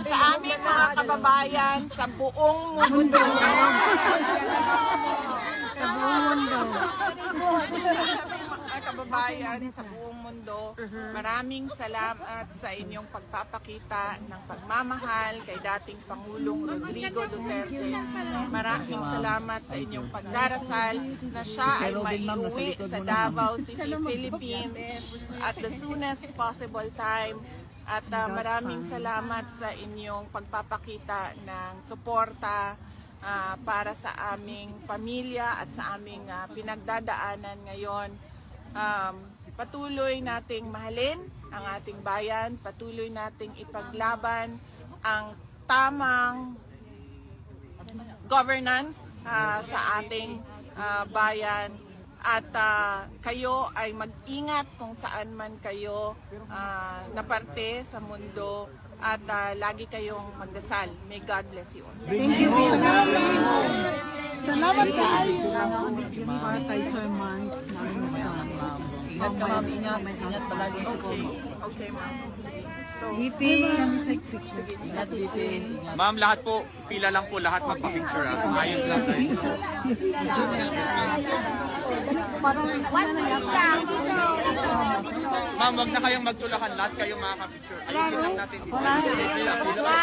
Sa aming mga kababayan sa buong mundo. Sa buong mundo. Mga kababayan sa buong mundo, maraming salamat sa inyong pagpapakita ng pagmamahal kay dating Pangulong Rodrigo Duterte. Maraming salamat sa inyong pagdarasal na siya ay maiuwi sa Davao City, Philippines at the soonest possible time. At maraming salamat sa inyong pagpapakita ng suporta para sa aming pamilya at sa aming pinagdadaanan ngayon. Patuloy nating mahalin ang ating bayan, patuloy nating ipaglaban ang tamang governance sa ating bayan. At kayo ay mag-ingat kung saan man kayo na parte sa mundo at lagi kayong magdasal. May God bless you all. Thank you. Salamat kaayo. Para kay Sir Mans. Ingat ka ma'am, ingat palagi. Okay ma'am. So, Ingat dito. Ma'am, lahat po, pila lang po lahat magpa-picture. Ayos lang tayo. Ma'am, wag na kayong magtulakan. Lahat kayong makaka-picture. Ayusin lang natin dito. Pila.